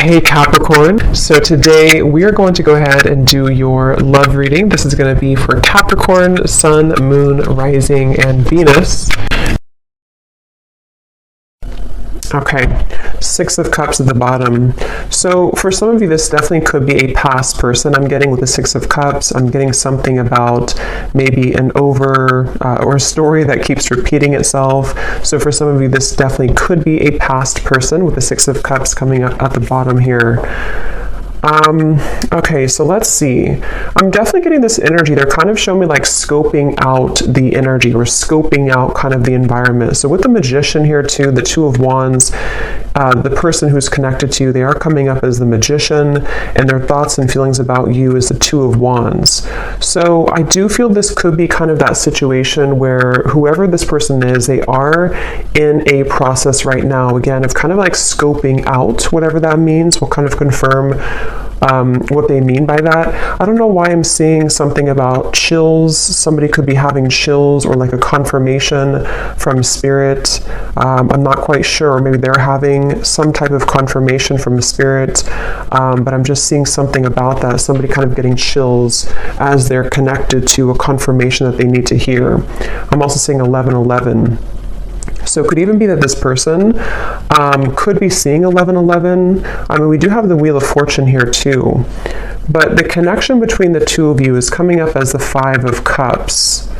Hey Capricorn, so today we are going to go ahead and do your love reading. This is going to be for Capricorn, Sun, Moon, Rising, and Venus. Okay, Six of Cups at the bottom. So for some of you, this definitely could be a past person. I'm getting with the Six of Cups. I'm getting something about maybe an or a story that keeps repeating itself. So for some of you, this definitely could be a past person with the Six of Cups coming up at the bottom here. Okay, so let's see. I'm definitely getting this energy. They're kind of showing me like scoping out the energy or scoping out kind of the environment. So with the Magician here too, the Two of Wands, the person who's connected to you, they are coming up as the Magician, and their thoughts and feelings about you is the Two of Wands. So I do feel this could be kind of that situation where whoever this person is, they are in a process right now, again, of kind of like scoping out whatever that means. We'll kind of confirm what they mean by that. I don't know why I'm seeing something about chills. Somebody could be having chills or like a confirmation from spirit. I'm not quite sure. Maybe they're having some type of confirmation from spirit, but I'm just seeing something about that. Somebody kind of getting chills as they're connected to a confirmation that they need to hear. I'm also seeing 1111. So it could even be that this person could be seeing 1111. I mean, we do have the Wheel of Fortune here too. But the connection between the two of you is coming up as the Five of Cups.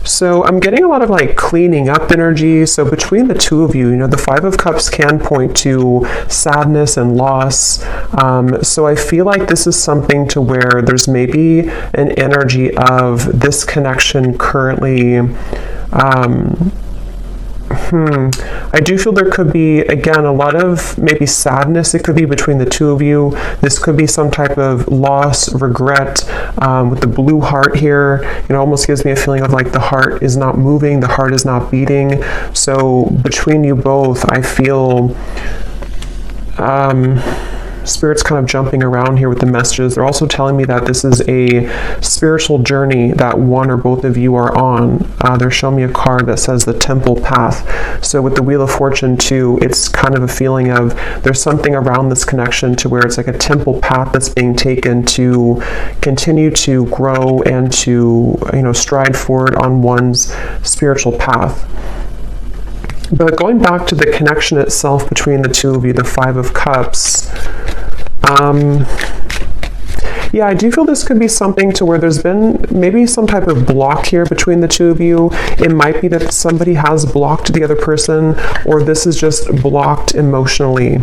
So I'm getting a lot of like cleaning up energy. So between the two of you, you know, the Five of Cups can point to sadness and loss. So I feel like this is something to where there's maybe an energy of this connection currently. I do feel there could be, again, a lot of maybe sadness. It could be between the two of you. This could be some type of loss, regret. With the blue heart here, it almost gives me a feeling of like the heart is not moving, the heart is not beating. So between you both, I feel Spirit's kind of jumping around here with the messages. They're also telling me that this is a spiritual journey that one or both of you are on. They're showing me a card that says the Temple Path. So with the Wheel of Fortune too, it's kind of a feeling of there's something around this connection to where it's like a temple path that's being taken to continue to grow and to, you know, stride forward on one's spiritual path. But going back to the connection itself between the two of you, the Five of Cups, yeah, I do feel this could be something to where there's been maybe some type of block here between the two of you. It might be that somebody has blocked the other person, or this is just blocked emotionally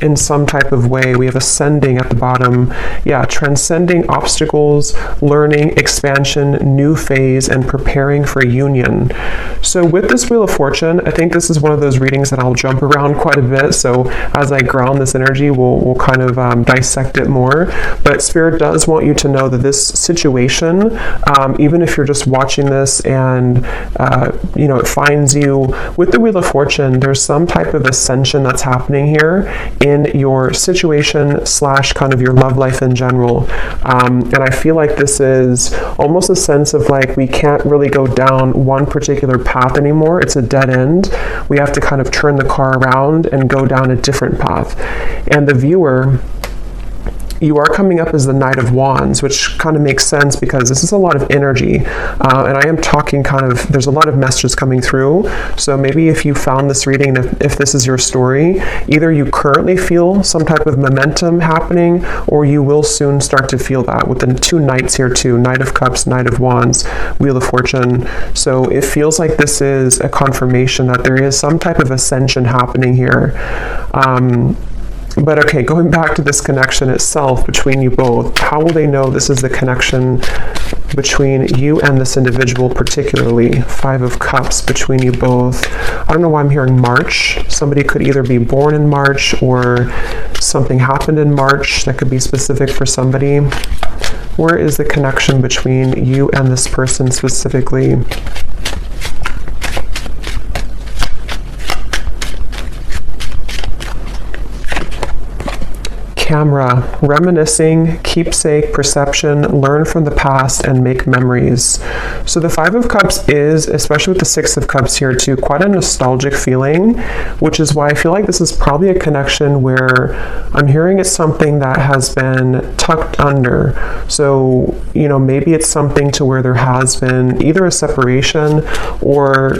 in some type of way. We have ascending at the bottom. Yeah, transcending obstacles, learning, expansion, new phase, and preparing for union. So with this Wheel of Fortune, I think this is one of those readings that I'll jump around quite a bit. So as I ground this energy, we'll kind of dissect it more. But Spirit does want you to know that this situation, even if you're just watching this and, you know, it finds you with the Wheel of Fortune, there's some type of ascension that's happening here in your situation / kind of your love life in general. And I feel like this is almost a sense of like we can't really go down one particular path anymore. It's a dead end. We have to kind of turn the car around and go down a different path. And the viewer, you are coming up as the Knight of Wands, which kind of makes sense because this is a lot of energy. And I am talking kind of, there's a lot of messages coming through. So maybe if you found this reading, if this is your story, either you currently feel some type of momentum happening, or you will soon start to feel that with the two Knights here too, Knight of Cups, Knight of Wands, Wheel of Fortune. So it feels like this is a confirmation that there is some type of ascension happening here. But okay, going back to this connection itself between you both, how will they know this is the connection between you and this individual particularly? Five of Cups between you both. I don't know why I'm hearing March. Somebody could either be born in March or something happened in March that could be specific for somebody. Where is the connection between you and this person specifically? Camera, reminiscing, keepsake, perception, learn from the past, and make memories. So the Five of Cups is, especially with the Six of Cups here too, quite a nostalgic feeling, which is why I feel like this is probably a connection where I'm hearing it's something that has been tucked under. So, you know, maybe it's something to where there has been either a separation or,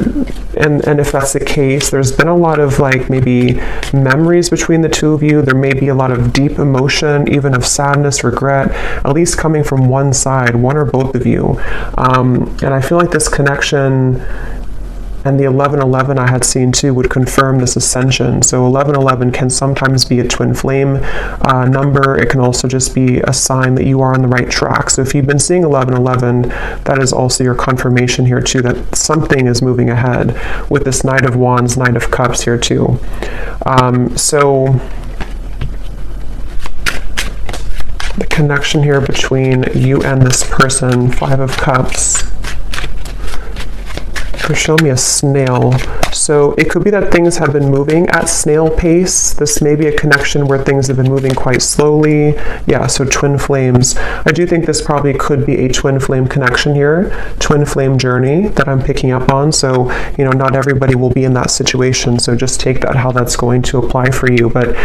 and if that's the case, there's been a lot of like maybe memories between the two of you. There may be a lot of deep emotion, even of sadness, regret, at least coming from one side, one or both of you. And I feel like this connection and the 1111 I had seen too would confirm this ascension. So 1111 can sometimes be a twin flame number. It can also just be a sign that you are on the right track. So if you've been seeing 1111, that is also your confirmation here too, that something is moving ahead with this Knight of Wands, Knight of Cups here too. So the connection here between you and this person, Five of Cups. Show me a snail. So it could be that things have been moving at snail pace. This may be a connection where things have been moving quite slowly. Yeah, so twin flames. I do think this probably could be a twin flame connection here, twin flame journey that I'm picking up on. So, you know, not everybody will be in that situation. So just take that how that's going to apply for you. But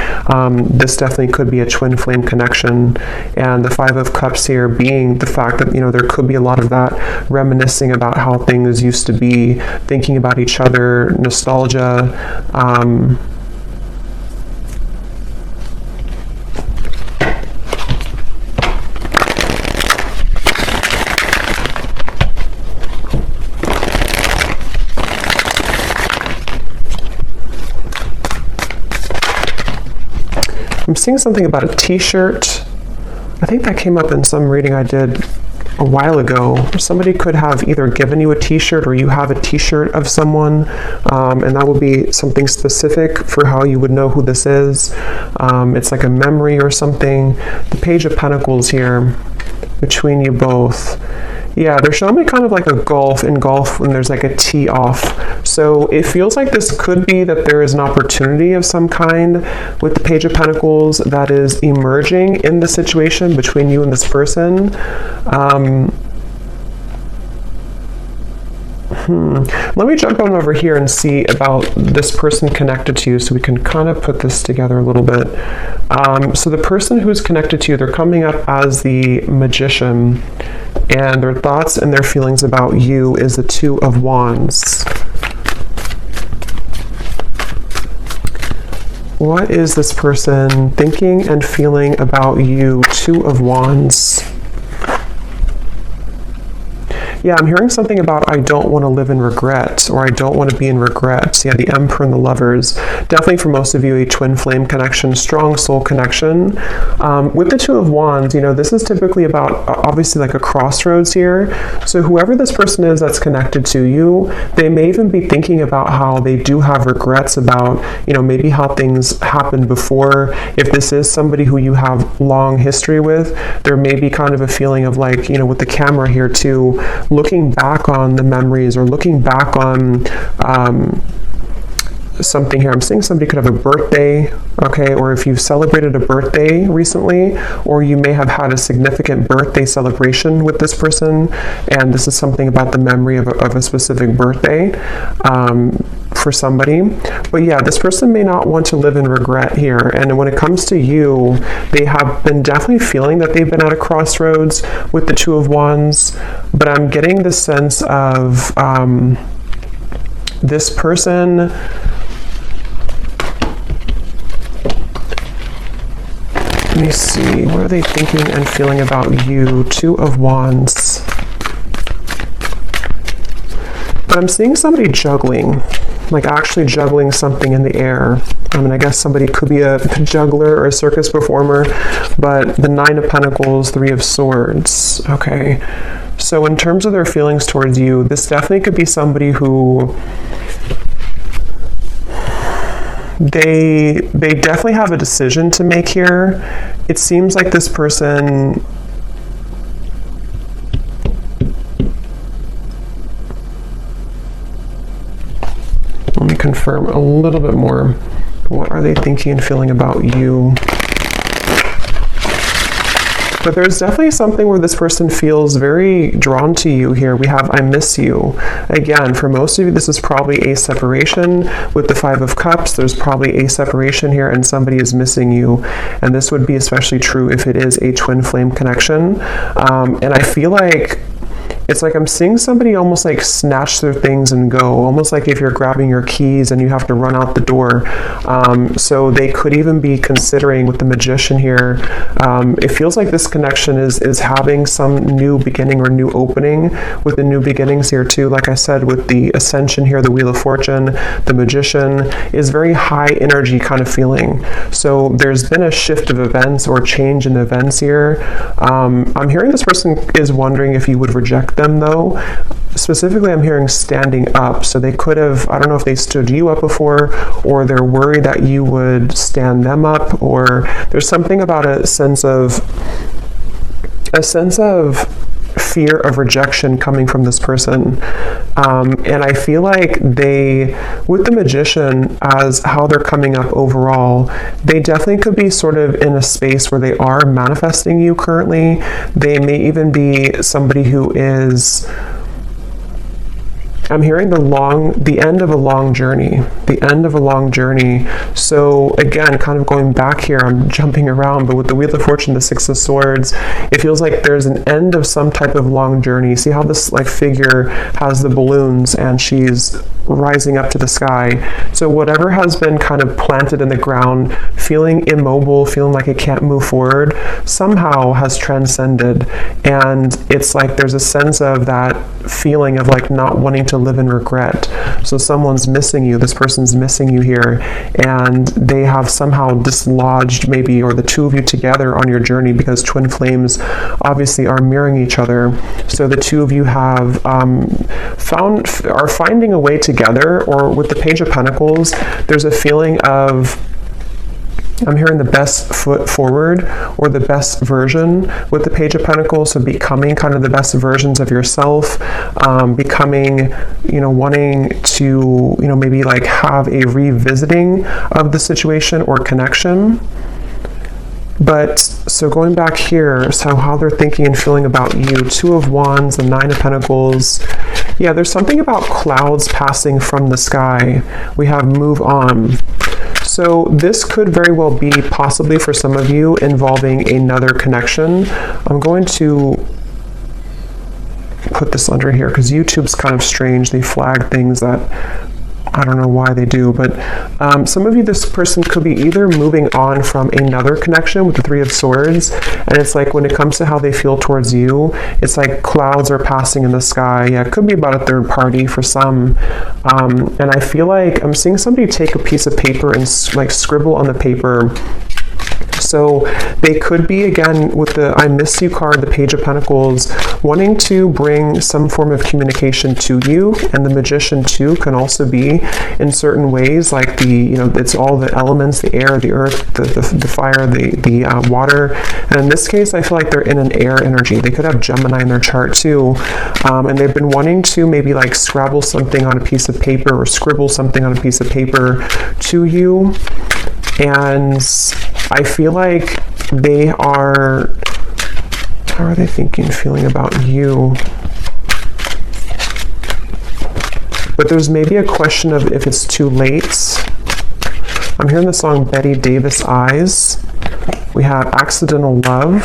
this definitely could be a twin flame connection. And the Five of Cups here being the fact that, you know, there could be a lot of that reminiscing about how things used to be, thinking about each other, nostalgia. I'm seeing something about a t-shirt. I think that came up in some reading I did a while ago. Somebody could have either given you a t-shirt or you have a t-shirt of someone, and that would be something specific for how you would know who this is. It's like a memory or something. The Page of Pentacles here between you both. Yeah, they're showing me kind of like a golf when there's like a tee off. So it feels like this could be that there is an opportunity of some kind with the Page of Pentacles that is emerging in the situation between you and this person. Let me jump on over here and see about this person connected to you so we can kind of put this together a little bit. So the person who's connected to you, they're coming up as the Magician, and their thoughts and their feelings about you is the Two of Wands. What is this person thinking and feeling about you? Two of Wands. Yeah, I'm hearing something about I don't want to live in regret, or I don't want to be in regret. Yeah, the Emperor and the Lovers. Definitely for most of you, a twin flame connection, strong soul connection. With the Two of Wands, you know, this is typically about obviously like a crossroads here. So whoever this person is that's connected to you, they may even be thinking about how they do have regrets about, you know, maybe how things happened before. If this is somebody who you have long history with, there may be kind of a feeling of like, you know, with the camera here too, looking back on the memories or looking back on something here. I'm seeing somebody could have a birthday, okay, or if you've celebrated a birthday recently, or you may have had a significant birthday celebration with this person, and this is something about the memory of a specific birthday for somebody. But yeah, this person may not want to live in regret here. And when it comes to you, they have been definitely feeling that they've been at a crossroads with the Two of Wands, but I'm getting the sense of this person let me see, what are they thinking and feeling about you? Two of Wands. But I'm seeing somebody juggling, like actually juggling something in the air. I mean, I guess somebody could be a juggler or a circus performer, but the Nine of Pentacles, Three of Swords. Okay. So in terms of their feelings towards you, this definitely could be somebody who they definitely have a decision to make here. It seems like this person let me confirm a little bit more. What are they thinking and feeling about you? But there's definitely something where this person feels very drawn to you here. We have I miss you. Again, for most of you, this is probably a separation. With the Five of Cups, there's probably a separation here and somebody is missing you. And this would be especially true if it is a twin flame connection. And I feel like it's like I'm seeing somebody almost like snatch their things and go, almost like if you're grabbing your keys and you have to run out the door. So they could even be considering with the Magician here, it feels like this connection is having some new beginning or new opening with the new beginnings here too. Like I said, with the Ascension here, the Wheel of Fortune, the Magician is very high energy kind of feeling. So there's been a shift of events or change in events here. I'm hearing this person is wondering if you would reject them though. Specifically, I'm hearing standing up. So they could have, I don't know if they stood you up before, or they're worried that you would stand them up, or there's something about a sense of fear of rejection coming from this person. And I feel like they, with the Magician as how they're coming up overall, they definitely could be sort of in a space where they are manifesting you currently. They may even be somebody who is, I'm hearing the end of a long journey, So again, kind of going back here, I'm jumping around, but with the Wheel of Fortune, the Six of Swords, it feels like there's an end of some type of long journey. See how this like figure has the balloons and she's rising up to the sky. So whatever has been kind of planted in the ground, feeling immobile, feeling like it can't move forward, somehow has transcended. And it's like there's a sense of that feeling of like not wanting to live in regret. So someone's missing you, this person's missing you here, and they have somehow dislodged maybe, or the two of you together on your journey, because twin flames obviously are mirroring each other. So the two of you have are finding a way together, or with the Page of Pentacles, there's a feeling of, I'm hearing the best foot forward, or the best version with the Page of Pentacles. So becoming kind of the best versions of yourself, becoming, wanting to, maybe like have a revisiting of the situation or connection. But so going back here, so how they're thinking and feeling about you, Two of Wands, the Nine of Pentacles. Yeah, there's something about clouds passing from the sky. We have move on. So this could very well be, possibly for some of you, involving another connection. I'm going to put this under here because YouTube's kind of strange. They flag things that I don't know why they do, but some of you, this person could be either moving on from another connection with the Three of Swords, and it's like when it comes to how they feel towards you, it's like clouds are passing in the sky. Yeah, it could be about a third party for some. And I feel like I'm seeing somebody take a piece of paper and like scribble on the paper. So they could be, again, with the I miss you card, the Page of Pentacles, wanting to bring some form of communication to you. And the Magician too can also be in certain ways, like it's all the elements, the air, the earth, the fire, the water. And in this case, I feel like they're in an air energy. They could have Gemini in their chart too. And they've been wanting to maybe like scrabble something on a piece of paper, or scribble something on a piece of paper to you. And I feel like they are, how are they thinking, feeling about you? But there's maybe a question of if it's too late. I'm hearing the song Betty Davis Eyes. We have Accidental Love.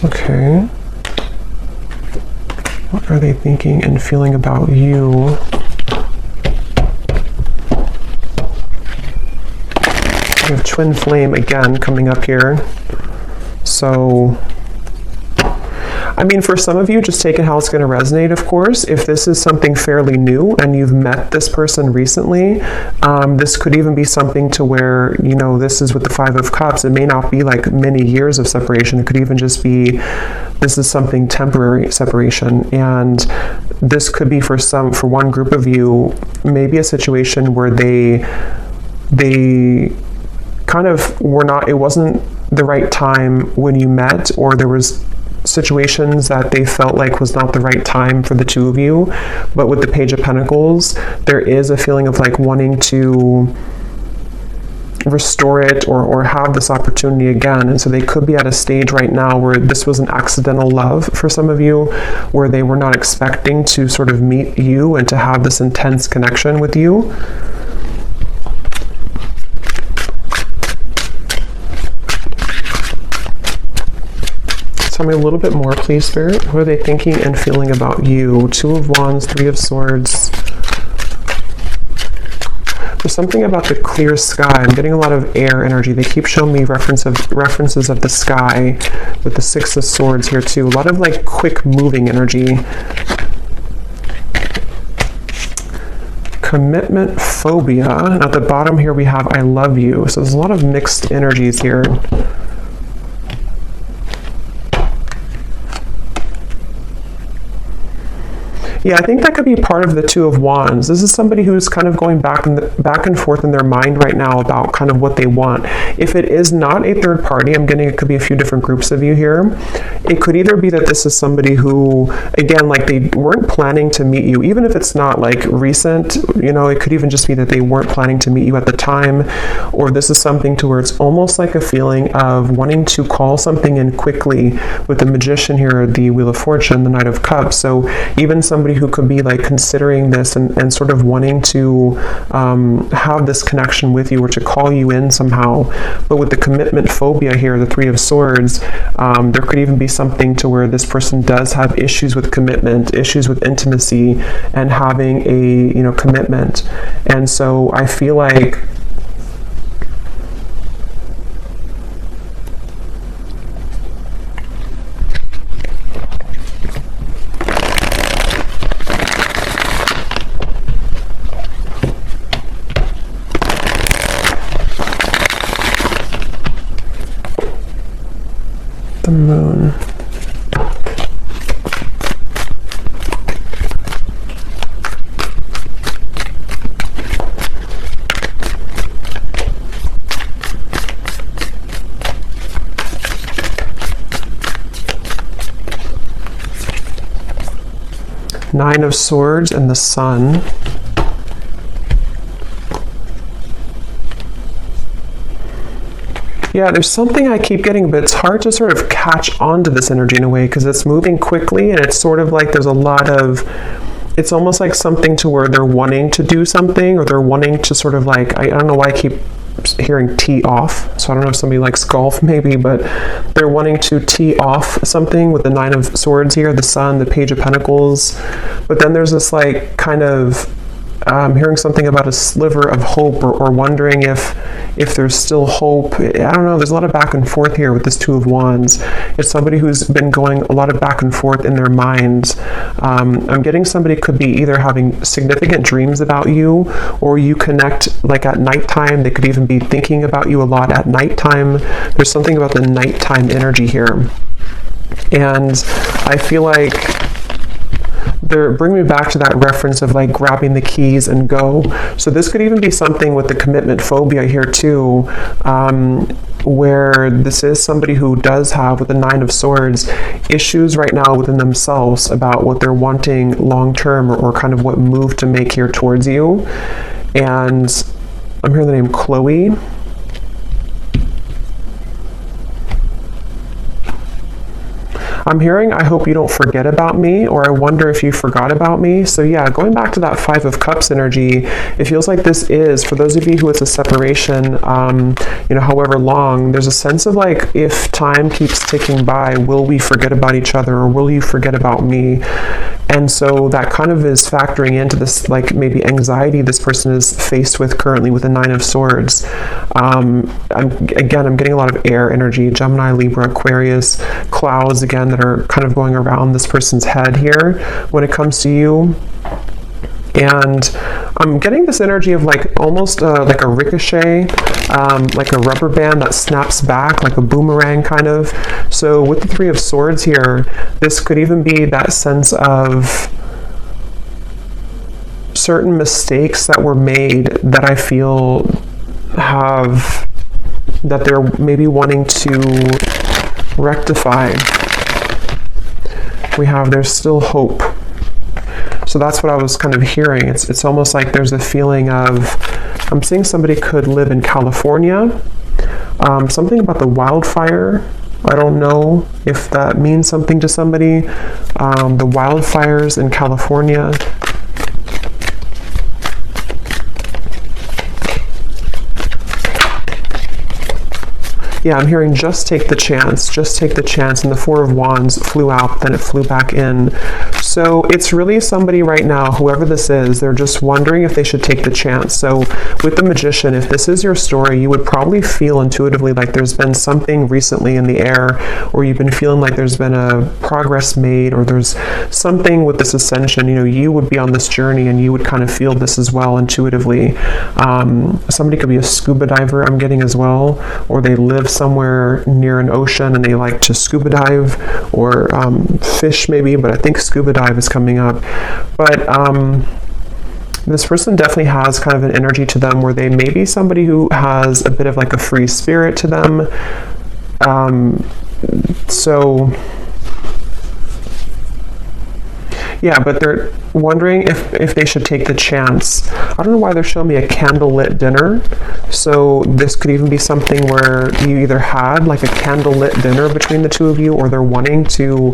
Okay. What are they thinking and feeling about you? We have Twin Flame again coming up here. So, I mean, for some of you, just take it how it's going to resonate, of course. If this is something fairly new and you've met this person recently, this could even be something to where, this is with the Five of Cups. It may not be like many years of separation. It could even just be, this is something temporary separation. And this could be for one group of you, maybe a situation where they kind of it wasn't the right time when you met, or there was situations that they felt like was not the right time for the two of you. But with the Page of Pentacles, there is a feeling of like wanting to restore it or have this opportunity again. And so they could be at a stage right now where this was an accidental love for some of you, where they were not expecting to sort of meet you and to have this intense connection with you. Tell me a little bit more, please, Spirit. What are they thinking and feeling about you? Two of Wands, Three of Swords. There's something about the clear sky. I'm getting a lot of air energy. They keep showing me references of the sky with the Six of Swords here too. A lot of like quick moving energy. Commitment phobia. And at the bottom here we have I love you. So there's a lot of mixed energies here. Yeah, I think that could be part of the Two of Wands. This is somebody who's kind of going back and forth in their mind right now about kind of what they want. If it is not a third party, I'm getting it could be a few different groups of you here. It could either be that this is somebody who, again, like they weren't planning to meet you, even if it's not like recent, you know, it could even just be that they weren't planning to meet you at the time, or this is something to where it's almost like a feeling of wanting to call something in quickly with the Magician here, the Wheel of Fortune, the Knight of Cups. So even somebody who could be like considering this and sort of wanting to have this connection with you or to call you in somehow. But with the commitment phobia here, the Three of Swords, there could even be something to where this person does have issues with commitment, issues with intimacy, and having a, you know, commitment. And so I feel like the Moon. Nine of Swords and the Sun. Yeah, there's something I keep getting, but it's hard to sort of catch on to this energy in a way because it's moving quickly and it's sort of like there's a lot of, it's almost like something to where they're wanting to do something or they're wanting to sort of like, I don't know why I keep hearing tee off. So I don't know if somebody likes golf maybe, but they're wanting to tee off something with the Nine of Swords here, the Sun, the Page of Pentacles. But then there's this like kind of, hearing something about a sliver of hope or wondering if there's still hope. I don't know, there's a lot of back and forth here with this Two of Wands. It's somebody who's been going a lot of back and forth in their minds. I'm getting somebody could be either having significant dreams about you or you connect like at nighttime. They could even be thinking about you a lot at nighttime. There's something about the nighttime energy here. And I feel like they're bringing me back to that reference of like grabbing the keys and go. So this could even be something with the commitment phobia here too, where this is somebody who does have, with the Nine of Swords, issues right now within themselves about what they're wanting long-term or kind of what move to make here towards you. And I'm hearing the name Chloe. I'm hearing, I hope you don't forget about me, or I wonder if you forgot about me. So yeah, going back to that Five of Cups energy, it feels like this is, for those of you who it's a separation, you know, however long, there's a sense of like, if time keeps ticking by, will we forget about each other or will you forget about me? And so that kind of is factoring into this, like maybe anxiety this person is faced with currently with the Nine of Swords. I'm getting a lot of air energy, Gemini, Libra, Aquarius, clouds again that are kind of going around this person's head here when it comes to you. And I'm getting this energy of like almost like a ricochet, like a rubber band that snaps back, like a boomerang kind of. So with the Three of Swords here, this could even be that sense of certain mistakes that were made that I feel have, that they're maybe wanting to rectify. We have, there's still hope. So that's what I was kind of hearing. It's almost like there's a feeling of I'm seeing somebody could live in California. Something about the wildfire. I don't know if that means something to somebody. The wildfires in California. Yeah, I'm hearing just take the chance, and the Four of Wands flew out, then it flew back in. So it's really somebody right now, whoever this is, they're just wondering if they should take the chance. So with the Magician, if this is your story, you would probably feel intuitively like there's been something recently in the air, or you've been feeling like there's been a progress made, or there's something with this ascension. You would be on this journey and you would kind of feel this as well intuitively. Somebody could be a scuba diver, I'm getting as well, or they live somewhere near an ocean and they like to scuba dive, or fish maybe, but I think scuba dive is coming up. But this person definitely has kind of an energy to them where they may be somebody who has a bit of like a free spirit to them. So yeah, but they're wondering if they should take the chance. I don't know why they're showing me a candlelit dinner. So this could even be something where you either had like a candlelit dinner between the two of you, or they're wanting to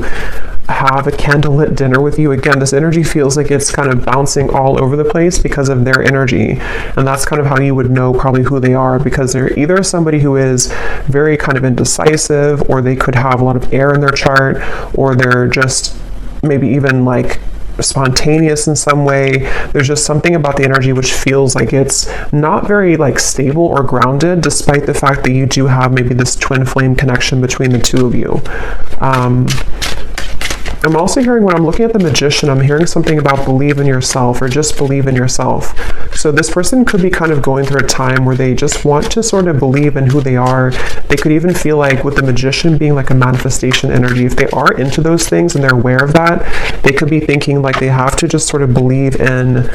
have a candlelit dinner with you. Again, this energy feels like it's kind of bouncing all over the place because of their energy. And that's kind of how you would know probably who they are, because they're either somebody who is very kind of indecisive, or they could have a lot of air in their chart, or they're just maybe even like spontaneous in some way. There's just something about the energy which feels like it's not very like stable or grounded, despite the fact that you do have maybe this twin flame connection between the two of you. I'm also hearing, when I'm looking at the Magician, I'm hearing something about believe in yourself, or just believe in yourself. So this person could be kind of going through a time where they just want to sort of believe in who they are. They could even feel like, with the Magician being like a manifestation energy, if they are into those things and they're aware of that, they could be thinking like they have to just sort of believe in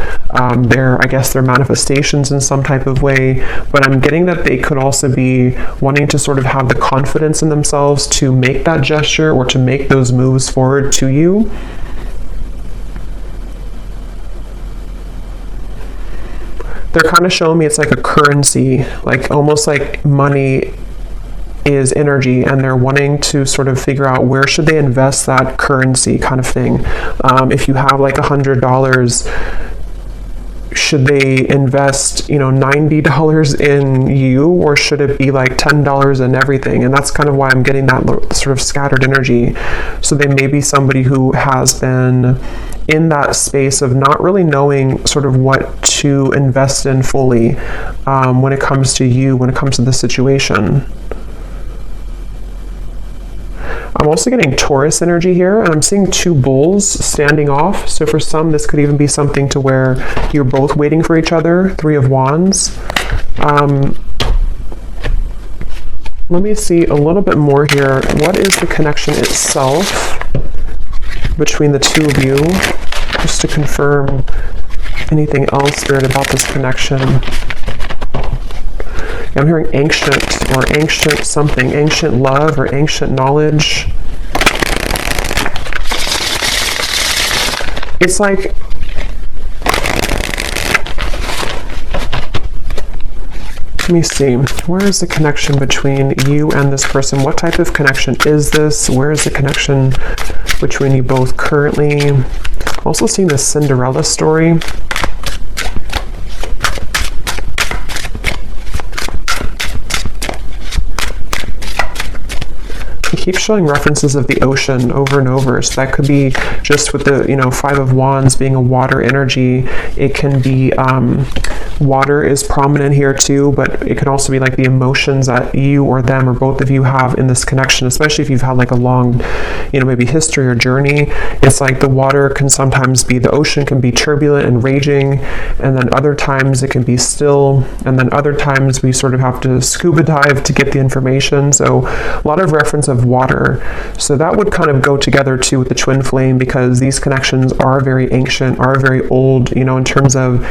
their manifestations in some type of way. But I'm getting that they could also be wanting to sort of have the confidence in themselves to make that gesture, or to make those moves forward to you. They're kind of showing me it's like a currency, like almost like money is energy, and they're wanting to sort of figure out where should they invest that currency kind of thing. If you have like $100, should they invest, $90 in you, or should it be like $10 in everything? And that's kind of why I'm getting that sort of scattered energy. So they may be somebody who has been in that space of not really knowing sort of what to invest in fully when it comes to you, when it comes to the situation. I'm also getting Taurus energy here, and I'm seeing two bulls standing off. So for some, this could even be something to where you're both waiting for each other. Three of Wands. Let me see a little bit more here. What is the connection itself between the two of you? Just to confirm anything else, Spirit, about this connection. I'm hearing ancient, or ancient something, ancient love, or ancient knowledge. It's like, let me see, where is the connection between you and this person? What type of connection is this? Where is the connection between you both currently? Also seeing the Cinderella story. Keep showing references of the ocean over and over. So that could be just with the, Five of Wands being a water energy. It can be, water is prominent here too, but it can also be like the emotions that you or them or both of you have in this connection, especially if you've had like a long, maybe history or journey. It's like the water can sometimes be, the ocean can be turbulent and raging, and then other times it can be still, and then other times we sort of have to scuba dive to get the information. So a lot of reference of water. So that would kind of go together too with the twin flame, because these connections are very ancient, are very old, in terms of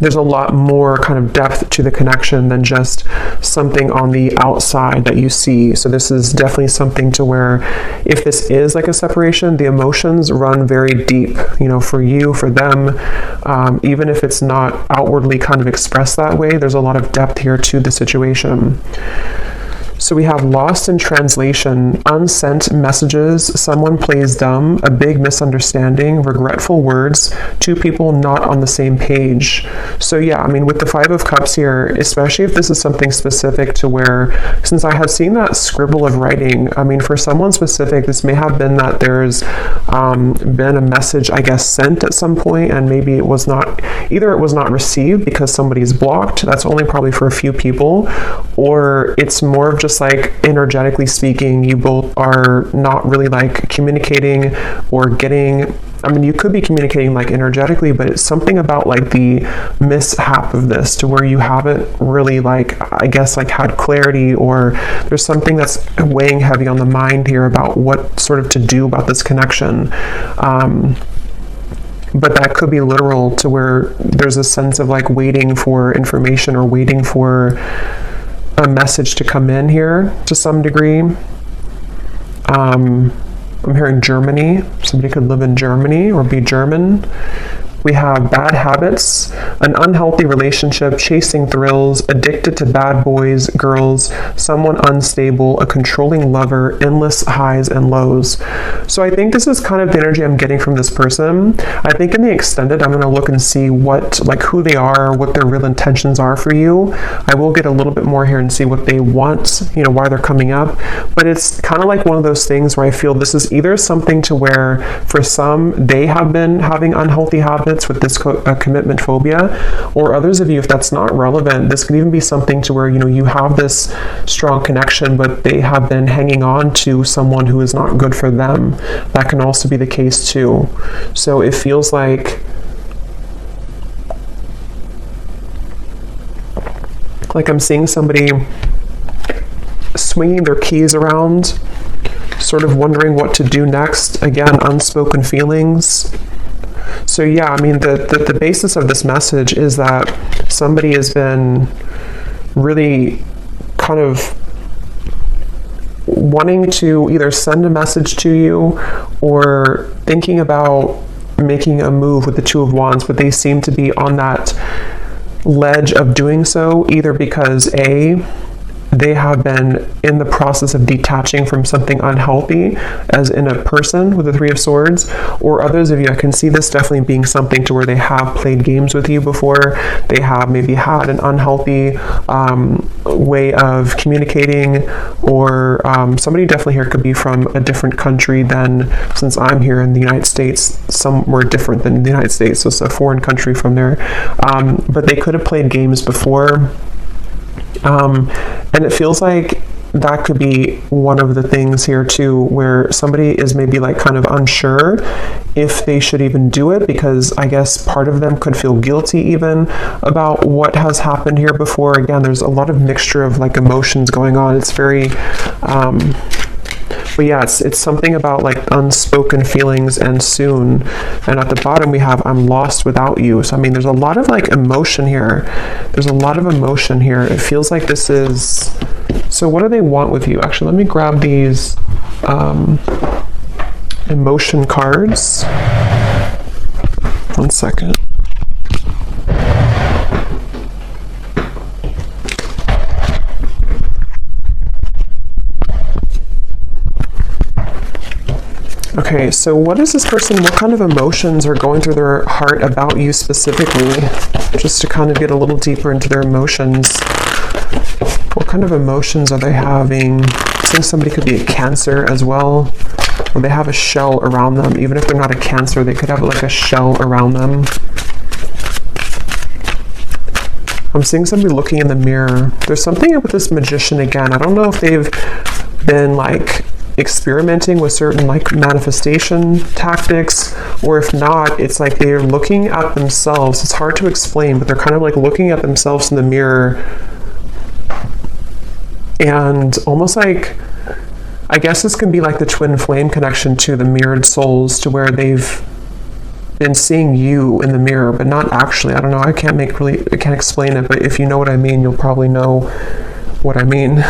there's a lot more kind of depth to the connection than just something on the outside that you see. So this is definitely something to where if this is like a separation, the emotions run very deep, you know, for you, for them, even if it's not outwardly kind of expressed that way, there's a lot of depth here to the situation. So we have lost in translation, unsent messages, someone plays dumb, a big misunderstanding, regretful words, two people not on the same page. So yeah, I mean, with the Five of Cups here, especially if this is something specific to where, since I have seen that scribble of writing, I mean, for someone specific, this may have been that there's been a message, I guess, sent at some point, and maybe it was not, either it was not received because somebody's blocked, that's only probably for a few people, or it's more of just like energetically speaking, you both are not really like communicating or getting, I mean, you could be communicating like energetically, but it's something about like the mishap of this to where you haven't really like, I guess, like had clarity, or there's something that's weighing heavy on the mind here about what sort of to do about this connection. But that could be literal to where there's a sense of like waiting for information or waiting for a message to come in here to some degree. I'm hearing Germany. Somebody could live in Germany or be German. We have bad habits, an unhealthy relationship, chasing thrills, addicted to bad boys, girls, someone unstable, a controlling lover, endless highs and lows. So I think this is kind of the energy I'm getting from this person. I think in the extended, I'm going to look and see what, like who they are, what their real intentions are for you. I will get a little bit more here and see what they want, you know, why they're coming up. But it's kind of like one of those things where I feel this is either something to where for some, they have been having unhealthy habits with this commitment phobia, or others of you, if that's not relevant, this could even be something to where, you know, you have this strong connection, but they have been hanging on to someone who is not good for them. That can also be the case too. So it feels like I'm seeing somebody swinging their keys around, sort of wondering what to do next. Again, unspoken feelings. So yeah, I mean, the basis of this message is that somebody has been really kind of wanting to either send a message to you or thinking about making a move with the Two of Wands, but they seem to be on that ledge of doing so, either because A, they have been in the process of detaching from something unhealthy, as in a person with the Three of Swords, or others of you, I can see this definitely being something to where they have played games with you before. They have maybe had an unhealthy way of communicating, or somebody definitely here could be from a different country than, since I'm here in the United States, somewhere different than the United States, so it's a foreign country from there. But they could have played games before. And it feels like that could be one of the things here too, where somebody is maybe like kind of unsure if they should even do it, because I guess part of them could feel guilty even about what has happened here before. Again, there's a lot of mixture of like emotions going on. It's very, but yeah, it's something about like unspoken feelings and soon. And at the bottom we have, I'm lost without you. So I mean, there's a lot of like emotion here. There's a lot of emotion here. It feels like this is, so what do they want with you? Actually, let me grab these emotion cards. 1 second. Okay, so what is this person, what kind of emotions are going through their heart about you specifically? Just to kind of get a little deeper into their emotions. What kind of emotions are they having? I think somebody could be a Cancer as well, or they have a shell around them. Even if they're not a Cancer, they could have like a shell around them. I'm seeing somebody looking in the mirror. There's something with this Magician again. I don't know if they've been like experimenting with certain like manifestation tactics, or if not, it's like they're looking at themselves. It's hard to explain, but they're kind of like looking at themselves in the mirror and almost like, I guess this can be like the twin flame connection to the mirrored souls, to where they've been seeing you in the mirror, but not actually. I don't know. I can't explain it, but if you know what I mean, you'll probably know what I mean.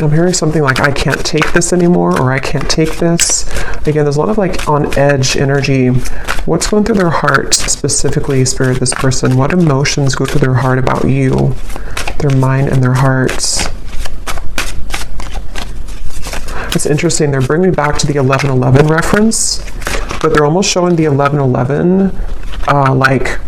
I'm hearing something like, I can't take this anymore, or I can't take this. Again, there's a lot of like on edge energy. What's going through their heart specifically, Spirit, this person? What emotions go through their heart about you? Their mind and their hearts. It's interesting. They're bringing me back to the 11:11 reference, but they're almost showing the 11:11 like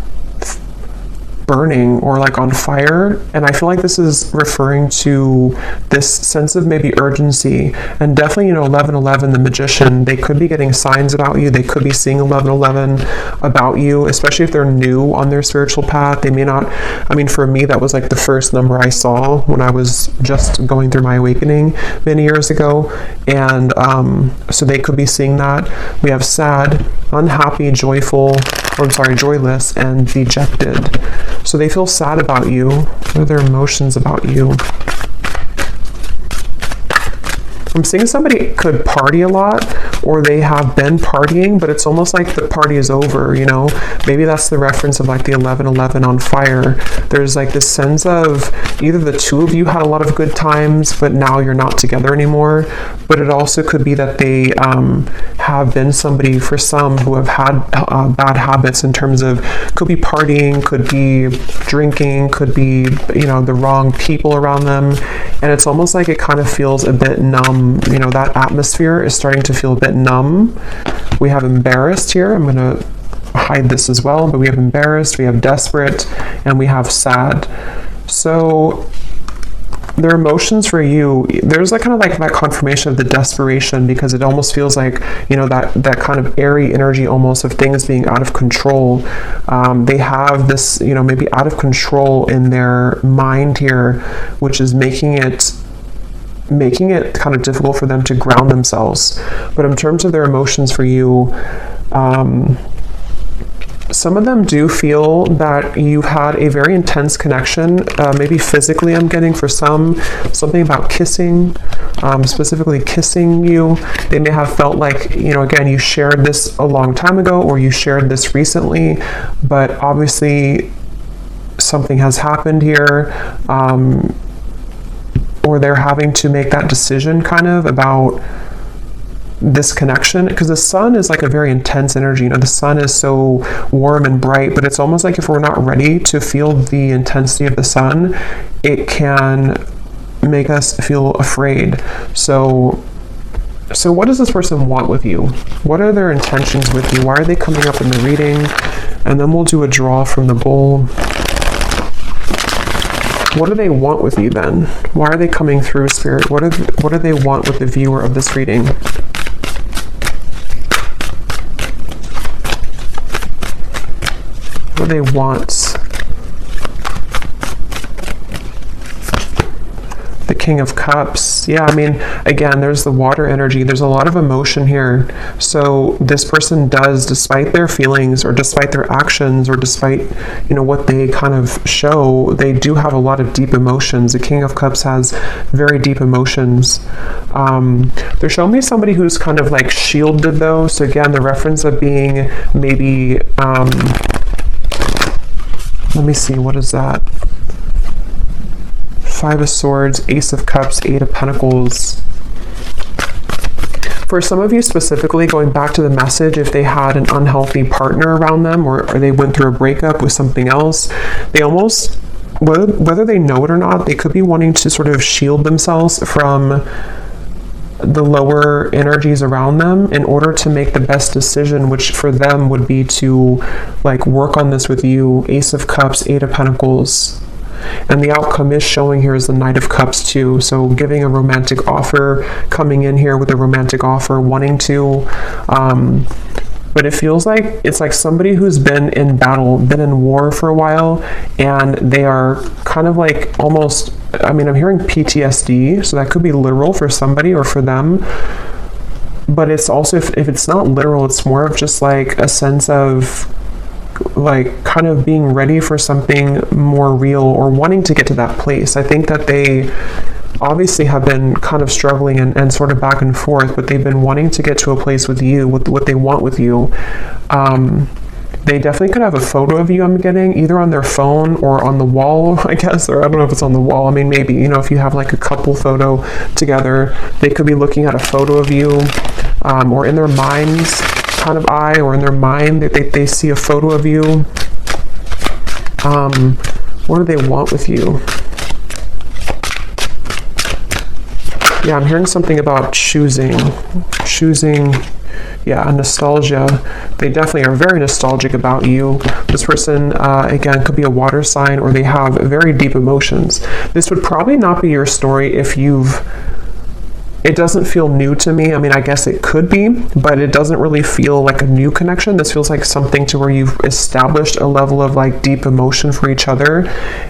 burning or like on fire, and I feel like this is referring to this sense of maybe urgency. And definitely, 11:11, the magician, they could be getting signs about you. They could be seeing 11:11 about you, especially if they're new on their spiritual path. They may not, I mean, for me, that was like the first number I saw when I was just going through my awakening many years ago. And so they could be seeing that. We have sad, unhappy, joyful, joyless, and dejected. So they feel sad about you. What are their emotions about you? I'm seeing somebody could party a lot, or they have been partying, but it's almost like the party is over, Maybe that's the reference of like the 11:11 on fire. There's like this sense of either the two of you had a lot of good times, but now you're not together anymore. But it also could be that they have been somebody, for some, who have had bad habits in terms of, could be partying, could be drinking, could be, the wrong people around them. And it's almost like it kind of feels a bit numb. That atmosphere is starting to feel a bit numb. We have embarrassed here. I'm going to hide this as well, but we have embarrassed, we have desperate, and we have sad. So their emotions for you, there's like kind of like that confirmation of the desperation, because it almost feels like, that kind of airy energy almost of things being out of control. They have this, maybe out of control in their mind here, which is making it kind of difficult for them to ground themselves. But in terms of their emotions for you, some of them do feel that you had a very intense connection, maybe physically. I'm getting for some, something about kissing, specifically kissing you. They may have felt like, again, you shared this a long time ago, or you shared this recently, but obviously something has happened here, or they're having to make that decision kind of about this connection, because the sun is like a very intense energy. The sun is so warm and bright, but it's almost like if we're not ready to feel the intensity of the sun, it can make us feel afraid. So what does this person want with you? What are their intentions with you? Why are they coming up in the reading? And then we'll do a draw from the bowl. What do they want with you then? Why are they coming through, Spirit? What do they want with the viewer of this reading? What do they want? The King of Cups. Yeah, I mean, again, there's the water energy. There's a lot of emotion here. So this person does, despite their feelings or despite their actions or despite, what they kind of show, they do have a lot of deep emotions. The King of Cups has very deep emotions. They're showing me somebody who's kind of like shielded though. So again, the reference of being maybe, let me see, what is that? Five of Swords, Ace of Cups, Eight of Pentacles. For some of you specifically, going back to the message, if they had an unhealthy partner around them, or they went through a breakup with something else, they almost, whether they know it or not, they could be wanting to sort of shield themselves from the lower energies around them in order to make the best decision, which for them would be to like work on this with you. Ace of Cups, Eight of Pentacles. And the outcome is showing here is the Knight of Cups too. So giving a romantic offer, coming in here with a romantic offer, wanting to, but it feels like it's like somebody who's been in battle, been in war for a while, and they are kind of like almost, I mean, I'm hearing PTSD, so that could be literal for somebody or for them. But it's also, if it's not literal, it's more of just like a sense of like kind of being ready for something more real or wanting to get to that place. I think that obviously have been kind of struggling and sort of back and forth, but they've been wanting to get to a place with you, with what they want with you. They definitely could have a photo of you, I'm getting, either on their phone or on the wall, I guess, or I don't know if it's on the wall. I mean, maybe, you know, if you have like a couple photo together, they could be looking at a photo of you, or in their mind's kind of eye, or in their mind, they see a photo of you. What do they want with you? Yeah, I'm hearing something about choosing, yeah, nostalgia. They definitely are very nostalgic about you. This person, again, could be a water sign, or they have very deep emotions. This would probably not be your story if it doesn't feel new to me. I mean, I guess it could be, but it doesn't really feel like a new connection. This feels like something to where you've established a level of like deep emotion for each other,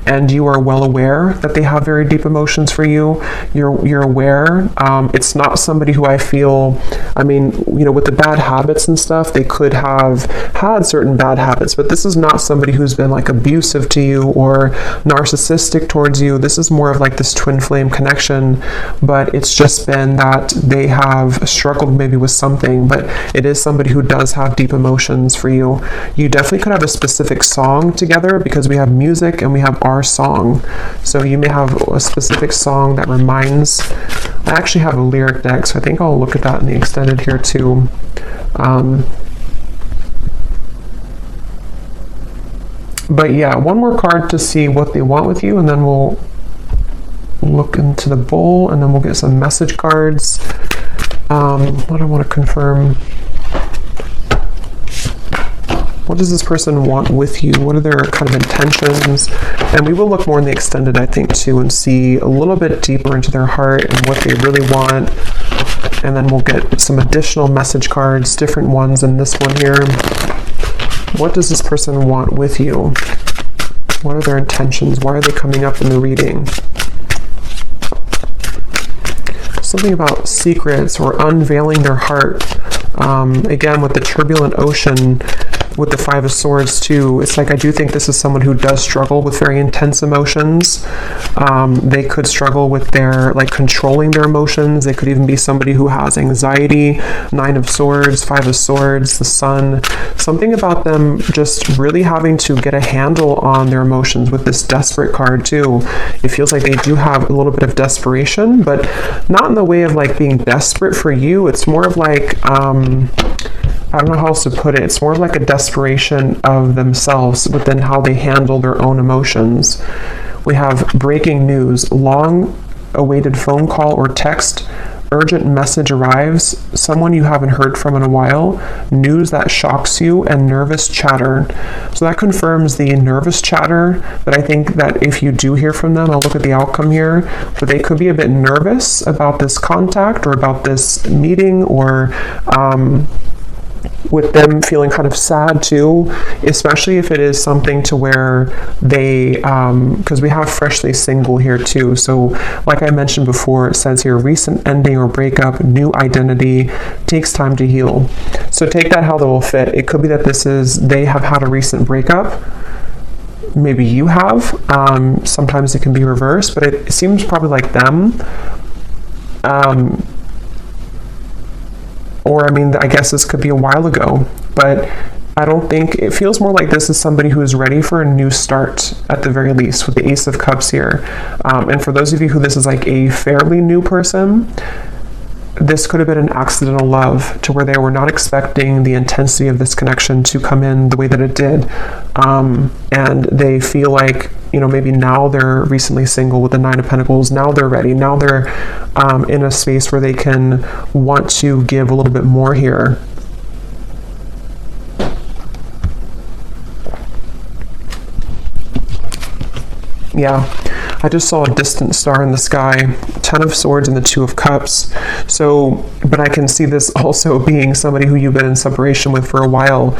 and you are well aware that they have very deep emotions for you. You're aware. It's not somebody who I feel, I mean, you know, with the bad habits and stuff, they could have had certain bad habits, but this is not somebody who's been like abusive to you or narcissistic towards you. This is more of like this twin flame connection, but it's just been that they have struggled maybe with something, but it is somebody who does have deep emotions for you. You definitely could have a specific song together, because we have music and we have our song. So you may have a specific song that reminds, I actually have a lyric deck, so I think I'll look at that in the extended here too. But yeah, one more card to see what they want with you, and then we'll look into the bowl, and then we'll get some message cards. What I want to confirm. What does this person want with you? What are their kind of intentions? And we will look more in the extended, I think, too, and see a little bit deeper into their heart and what they really want. And then we'll get some additional message cards, different ones in this one here. What does this person want with you? What are their intentions? Why are they coming up in the reading? Something about secrets or unveiling their heart. Again, with the turbulent ocean, with the Five of Swords too, it's like I do think this is someone who does struggle with very intense emotions. They could struggle with their, like, controlling their emotions. They could even be somebody who has anxiety. Nine of Swords, Five of Swords, the Sun. Something about them just really having to get a handle on their emotions with this Desperate card too. It feels like they do have a little bit of desperation, but not in the way of like being desperate for you. It's more of like, I don't know how else to put it. It's more like a desperation of themselves within how they handle their own emotions. We have breaking news, long awaited phone call or text, urgent message arrives, someone you haven't heard from in a while, news that shocks you, and nervous chatter. So that confirms the nervous chatter, but I think that if you do hear from them, I'll look at the outcome here, but they could be a bit nervous about this contact or about this meeting, or with them feeling kind of sad too, especially if it is something to where they, because we have freshly single here too. So like I mentioned before, it says here, recent ending or breakup, new identity, takes time to heal. So take that how that will fit. It could be that they have had a recent breakup. Maybe you have. Sometimes it can be reversed, but it seems probably like them. Or, I mean, I guess this could be a while ago, but I don't think, it feels more like this is somebody who is ready for a new start at the very least, with the Ace of Cups here. And for those of you who this is like a fairly new person, this could have been an accidental love to where they were not expecting the intensity of this connection to come in the way that it did. And they feel like, you know, maybe now they're recently single with the Nine of Pentacles. Now they're ready. Now they're in a space where they can want to give a little bit more here. Yeah, I just saw a distant star in the sky, Ten of Swords and the Two of Cups. So, but I can see this also being somebody who you've been in separation with for a while.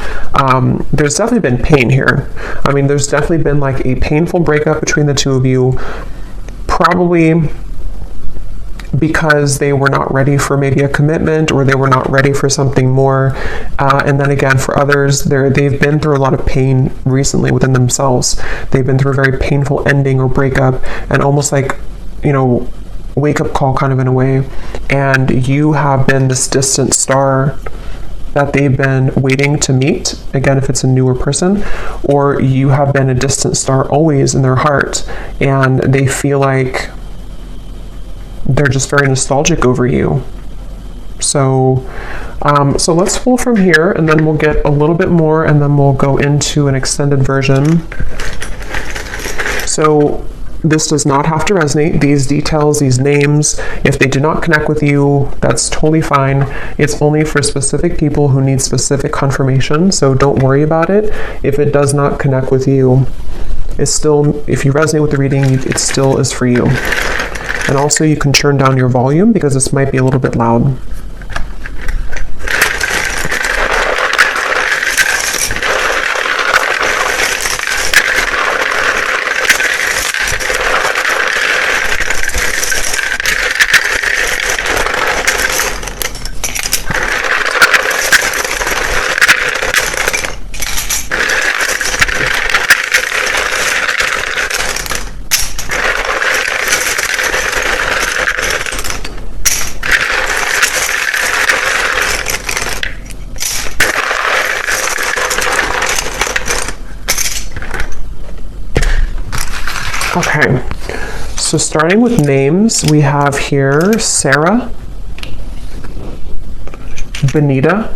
There's definitely been pain here. I mean, there's definitely been like a painful breakup between the two of you, probably because they were not ready for maybe a commitment, or they were not ready for something more. And then again, for others, they've been through a lot of pain recently within themselves. They've been through a very painful ending or breakup, and almost like, you know, wake-up call kind of in a way, and you have been this distant star that they've been waiting to meet, again if it's a newer person, or you have been a distant star always in their heart, and they feel like they're just very nostalgic over you. So so let's pull from here, and then we'll get a little bit more, and then we'll go into an extended version. So this does not have to resonate. These details, these names, if they do not connect with you, that's totally fine. It's only for specific people who need specific confirmation, so don't worry about it. If it does not connect with you, it's still, if you resonate with the reading, it still is for you. And also you can turn down your volume because this might be a little bit loud. Okay, so starting with names, we have here Sarah, Benita,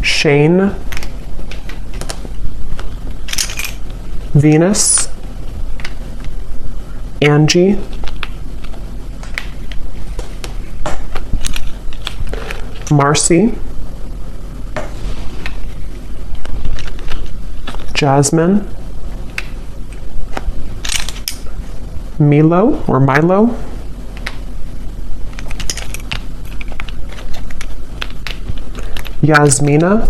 Shane, Venus, Angie, Marcy, Jasmine, Milo or Milo, Yasmina,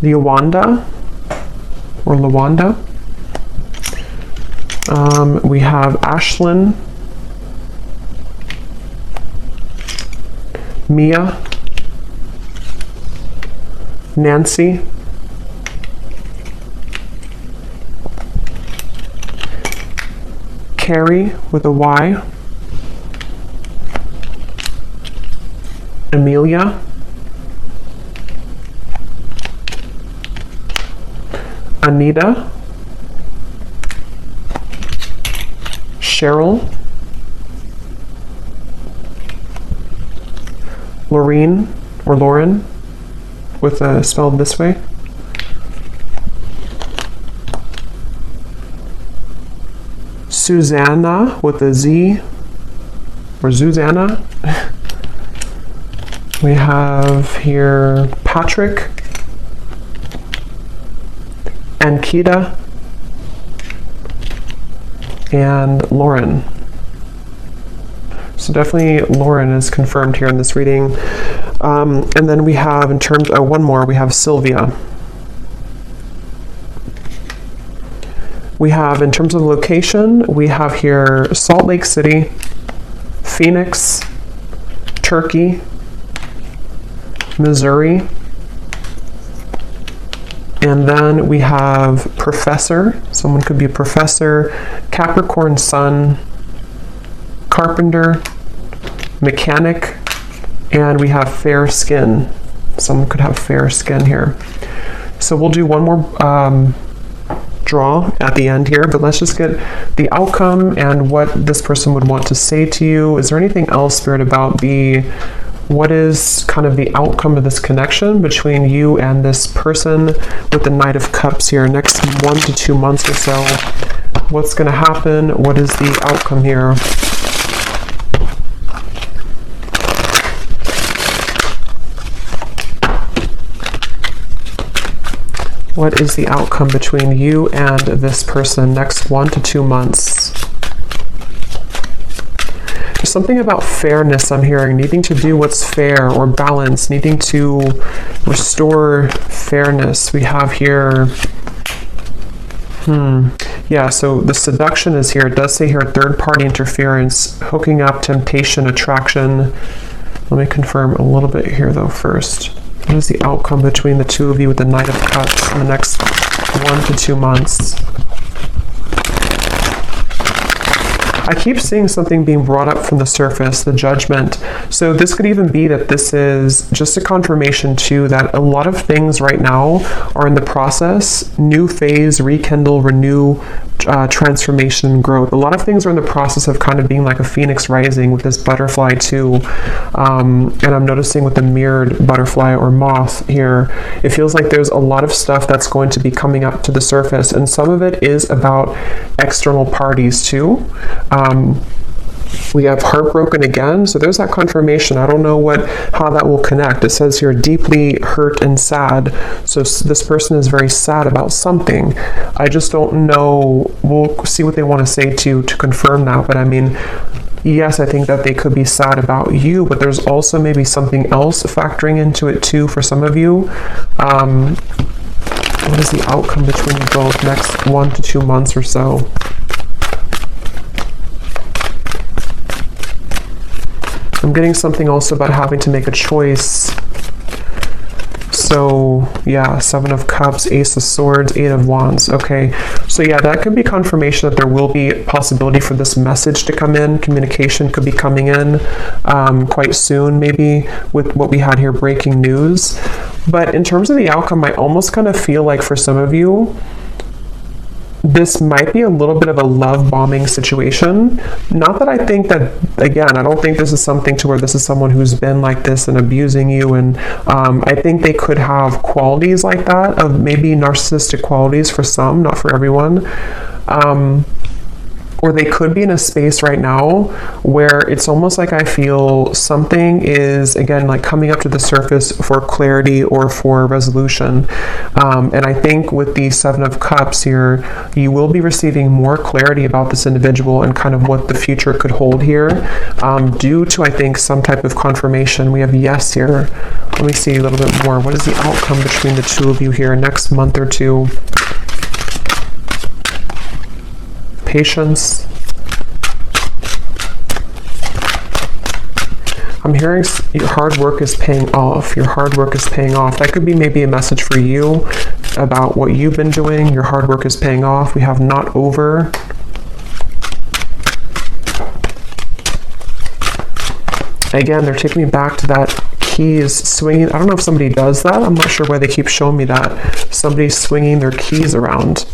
Lawanda or Lawanda. We have Ashlyn, Mia, Nancy, Carrie with a Y, Amelia, Anita, Cheryl, Lorene or Lauren with a spelled this way, Susanna with a Z or Susanna. We have here Patrick, Ankita, and Lauren. So definitely Lauren is confirmed here in this reading. And then we have in terms, one more, we have Sylvia. We have in terms of location, we have here Salt Lake City, Phoenix, Turkey, Missouri, and then we have professor. Someone could be a professor, Capricorn sun, carpenter, mechanic, and we have fair skin. Someone could have fair skin here. So we'll do one more draw at the end here, but let's just get the outcome and what this person would want to say to you. Is there anything else, Spirit, about what is kind of the outcome of this connection between you and this person with the Knight of Cups here? Next 1 to 2 months or so, what's going to happen? What is the outcome here? What is the outcome between you and this person next 1 to 2 months? There's something about fairness I'm hearing, needing to do what's fair or balance, needing to restore fairness. We have here, yeah, so the seduction is here. It does say here third-party interference, hooking up, temptation, attraction. Let me confirm a little bit here though first. What is the outcome between the two of you with the Knight of Cups in the next 1 to 2 months? I keep seeing something being brought up from the surface, the judgment. So this could even be that this is just a confirmation too that a lot of things right now are in the process, new phase, rekindle, renew, transformation, growth. A lot of things are in the process of kind of being like a phoenix rising with this butterfly too. And I'm noticing with the mirrored butterfly or moth here, it feels like there's a lot of stuff that's going to be coming up to the surface, and some of it is about external parties too. We have heartbroken again, so there's that confirmation. I don't know how that will connect. It says here deeply hurt and sad, so this person is very sad about something. I just don't know. We'll see what they want to say to confirm that, but I mean, yes, I think that they could be sad about you, but there's also maybe something else factoring into it too for some of you. What is the outcome between you both next 1 to 2 months or so? I'm getting something also about having to make a choice. So yeah, 7 of Cups, Ace of Swords, 8 of Wands. Okay, so yeah, that could be confirmation that there will be a possibility for this message to come in. Communication could be coming in quite soon, maybe with what we had here, breaking news. But in terms of the outcome, I almost kind of feel like for some of you, this might be a little bit of a love bombing situation. Not that I think that, again, I don't think this is something to where this is someone who's been like this and abusing you. And I think they could have qualities like that, of maybe narcissistic qualities for some, not for everyone. Or they could be in a space right now where it's almost like I feel something is, again, like coming up to the surface for clarity or for resolution. And I think with the 7 of Cups here, you will be receiving more clarity about this individual and kind of what the future could hold here, due to, I think, some type of confirmation. We have yes here. Let me see a little bit more. What is the outcome between the two of you here next month or two? Patience. I'm hearing your hard work is paying off. Your hard work is paying off. That could be maybe a message for you about what you've been doing. Your hard work is paying off. We have not over. Again, they're taking me back to that keys swinging. I don't know if somebody does that. I'm not sure why they keep showing me that. Somebody's swinging their keys around.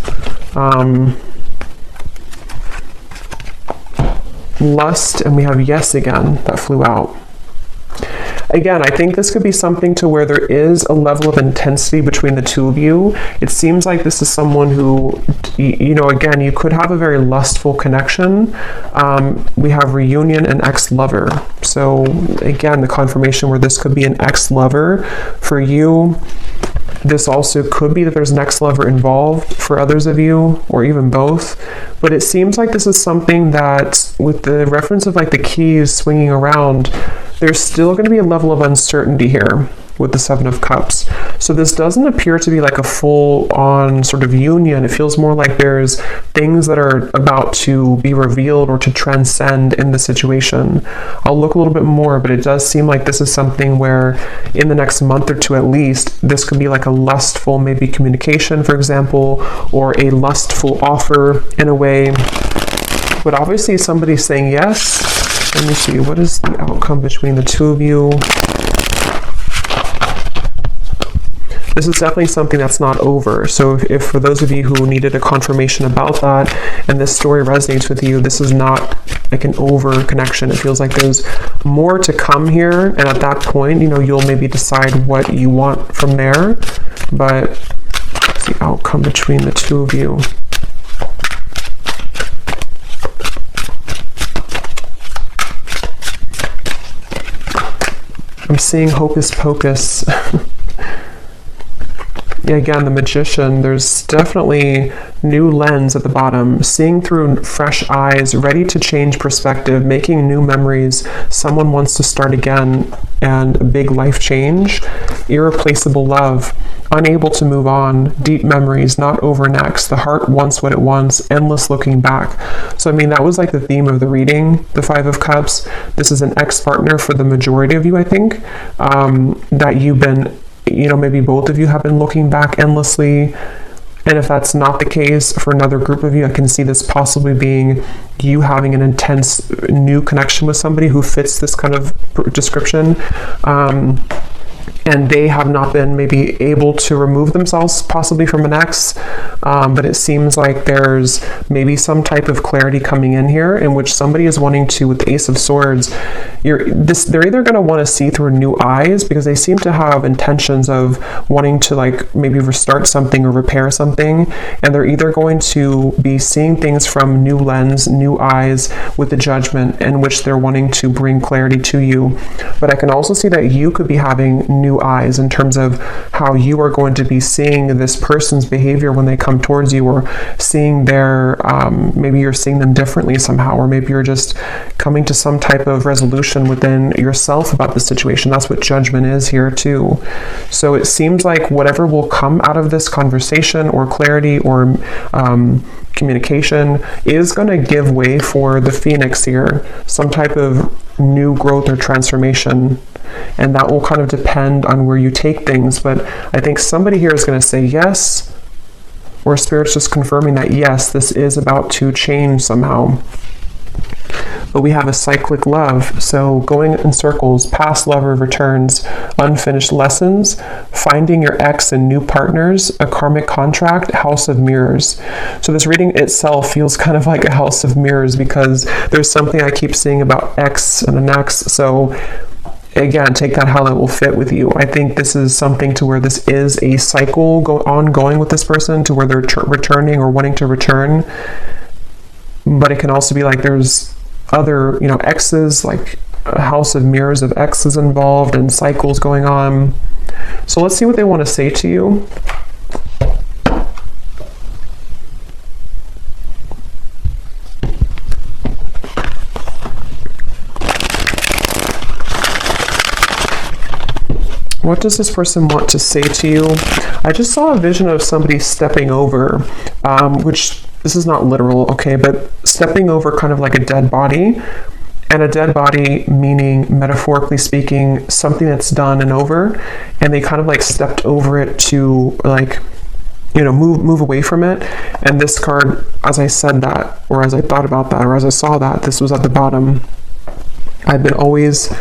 Lust, and we have yes again, that flew out. Again, I think this could be something to where there is a level of intensity between the two of you. It seems like this is someone who, you know, again, you could have a very lustful connection. We have reunion and ex-lover. So again, the confirmation where this could be an ex-lover for you. This also could be that there's an ex-lover involved for others of you, or even both. But it seems like this is something that, with the reference of like the keys swinging around, there's still going to be a level of uncertainty here with the 7 of Cups. So this doesn't appear to be like a full-on sort of union. It feels more like there's things that are about to be revealed or to transcend in the situation. I'll look a little bit more, but it does seem like this is something where in the next month or two at least, this could be like a lustful maybe communication, for example, or a lustful offer in a way. But obviously somebody's saying yes. Let me see, what is the outcome between the two of you? This is definitely something that's not over. So if for those of you who needed a confirmation about that and this story resonates with you, this is not like an over connection. It feels like there's more to come here. And at that point, you know, you'll maybe decide what you want from there. But what's the outcome between the two of you? I'm seeing hocus pocus. Yeah, again, the Magician, there's definitely new lens at the bottom, seeing through fresh eyes, ready to change perspective, making new memories. Someone wants to start again, and a big life change. Irreplaceable love, unable to move on, deep memories, not over next. The heart wants what it wants, endless looking back. So, I mean, that was like the theme of the reading, the 5 of Cups. This is an ex-partner for the majority of you, I think, that you've been maybe both of you have been looking back endlessly. And if that's not the case for another group of you, I can see this possibly being you having an intense new connection with somebody who fits this kind of description. And they have not been maybe able to remove themselves possibly from an ex, but it seems like there's maybe some type of clarity coming in here in which somebody is wanting to, with the Ace of Swords, they're either going to want to see through new eyes because they seem to have intentions of wanting to like maybe restart something or repair something, and they're either going to be seeing things from new lens, new eyes with the Judgment in which they're wanting to bring clarity to you. But I can also see that you could be having new eyes in terms of how you are going to be seeing this person's behavior when they come towards you, or seeing their maybe you're seeing them differently somehow, or maybe you're just coming to some type of resolution within yourself about the situation. That's what Judgment is here too. So it seems like whatever will come out of this conversation or clarity or communication is going to give way for the Phoenix here, some type of new growth or transformation. And that will kind of depend on where you take things. But I think somebody here is going to say yes, or Spirit's just confirming that yes, this is about to change somehow. But we have a cyclic love, so going in circles, past lover returns, unfinished lessons, finding your ex and new partners, a karmic contract, house of mirrors. So this reading itself feels kind of like a house of mirrors because there's something I keep seeing about ex and an ex. So again, take that how that will fit with you. I think this is something to where this is a cycle ongoing with this person, to where they're returning or wanting to return. But it can also be like there's other, exes, like a house of mirrors of exes involved and cycles going on. So let's see what they want to say to you. What does this person want to say to you? I just saw a vision of somebody stepping over, which this is not literal, okay, but stepping over kind of like a dead body. And a dead body meaning, metaphorically speaking, something that's done and over, and they kind of like stepped over it to like, move away from it. And this card, as I said that, or as I thought about that, or as I saw that, this was at the bottom. I've been always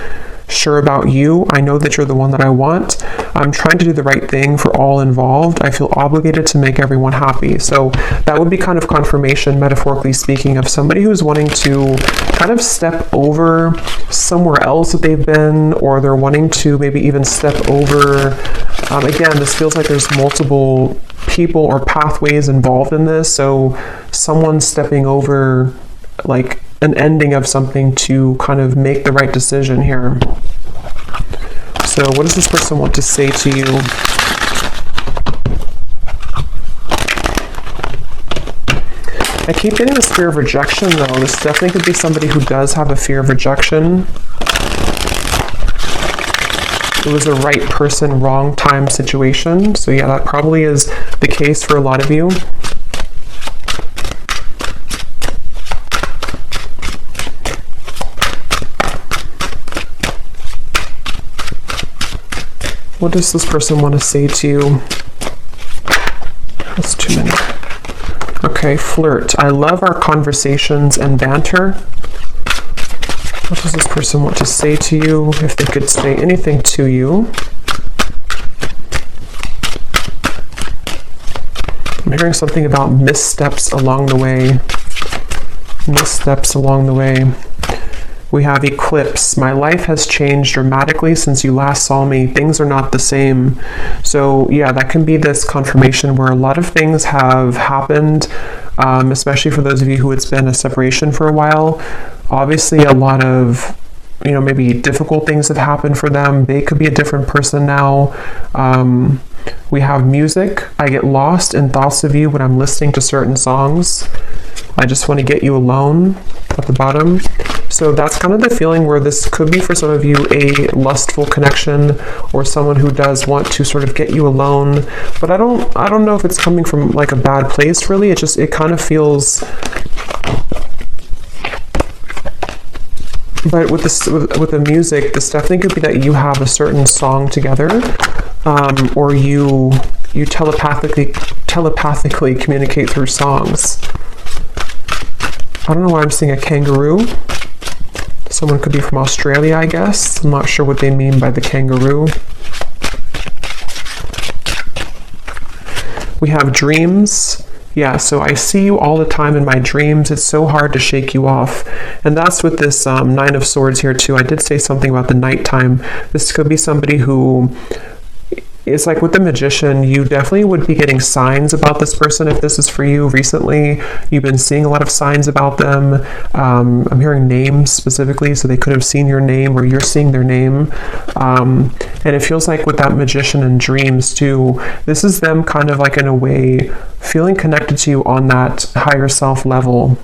sure about you. I know that you're the one that I want. I'm trying to do the right thing for all involved. I feel obligated to make everyone happy. So that would be kind of confirmation, metaphorically speaking, of somebody who's wanting to kind of step over somewhere else that they've been, or they're wanting to maybe even step over. Again, this feels like there's multiple people or pathways involved in this. So someone stepping over like an ending of something to kind of make the right decision here. So what does this person want to say to you? I keep getting this fear of rejection though. This definitely could be somebody who does have a fear of rejection. It was a right person, wrong time situation. So yeah, that probably is the case for a lot of you. What does this person want to say to you? That's too many. Okay, flirt. I love our conversations and banter. What does this person want to say to you? If they could say anything to you. I'm hearing something about missteps along the way. Missteps along the way. We have eclipse. My life has changed dramatically since you last saw me. Things are not the same. So yeah, that can be this confirmation where a lot of things have happened, especially for those of you who it's been a separation for a while. Obviously a lot of, maybe difficult things have happened for them. They could be a different person now. We have music. I get lost in thoughts of you when I'm listening to certain songs. I just want to get you alone at the bottom. So that's kind of the feeling where this could be for some of you a lustful connection, or someone who does want to sort of get you alone. But I don't know if it's coming from like a bad place really. It kind of feels. But with the music, this definitely could be that you have a certain song together. or you telepathically communicate through songs. I don't know why I'm seeing a kangaroo. Someone could be from Australia, I guess. I'm not sure what they mean by the kangaroo. We have dreams. Yeah, so I see you all the time in my dreams. It's so hard to shake you off. And that's with this Nine of Swords here too. I did say something about the nighttime. This could be somebody who... It's like with the Magician, you definitely would be getting signs about this person if this is for you recently. You've been seeing a lot of signs about them. I'm hearing names specifically, so they could have seen your name or you're seeing their name. And it feels like with that Magician and dreams too, this is them kind of like in a way feeling connected to you on that higher self level.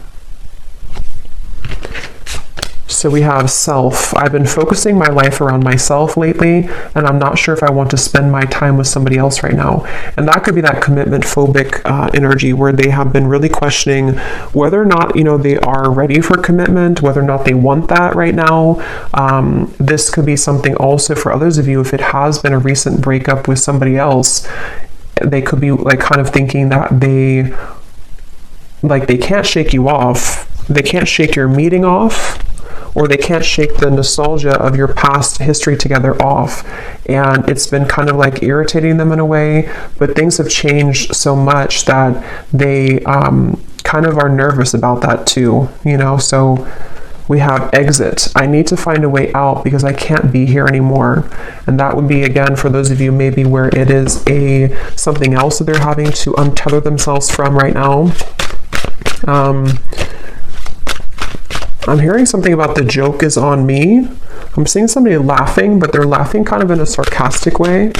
So we have self. I've been focusing my life around myself lately, and I'm not sure if I want to spend my time with somebody else right now. And that could be that commitment phobic energy where they have been really questioning whether or not, they are ready for commitment, whether or not they want that right now. This could be something also for others of you, if it has been a recent breakup with somebody else, they could be like kind of thinking that they can't shake you off. They can't shake your meeting off, or they can't shake the nostalgia of your past history together off. And it's been kind of like irritating them in a way, but things have changed so much that they kind of are nervous about that too, So we have exit. I need to find a way out because I can't be here anymore. And that would be, again, for those of you maybe where it is something else that they're having to untether themselves from right now. I'm hearing something about the joke is on me. I'm seeing somebody laughing, but they're laughing kind of in a sarcastic way.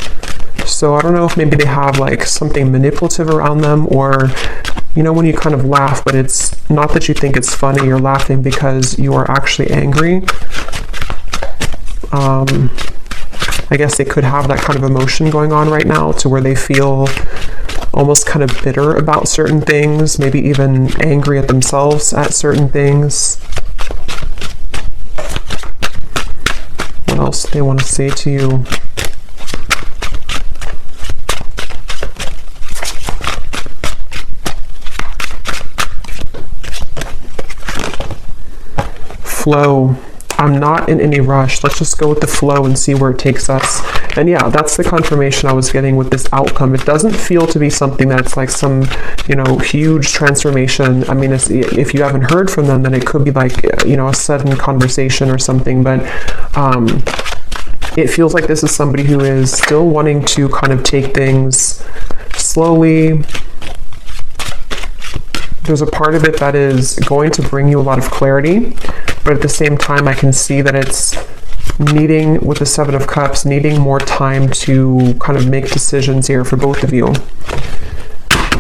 So I don't know if maybe they have like something manipulative around them, or, when you kind of laugh, but it's not that you think it's funny, you're laughing because you are actually angry. I guess they could have that kind of emotion going on right now to where they feel almost kind of bitter about certain things, maybe even angry at themselves at certain things. What else do they want to say to you? Flow. I'm not in any rush. Let's just go with the flow and see where it takes us. And yeah, that's the confirmation I was getting with this outcome. It doesn't feel to be something that's like some, huge transformation. I mean, if you haven't heard from them, then it could be like, a sudden conversation or something. But it feels like this is somebody who is still wanting to kind of take things slowly. There's a part of it that is going to bring you a lot of clarity, but at the same time, I can see that it's needing, with the Seven of Cups, needing more time to kind of make decisions here for both of you.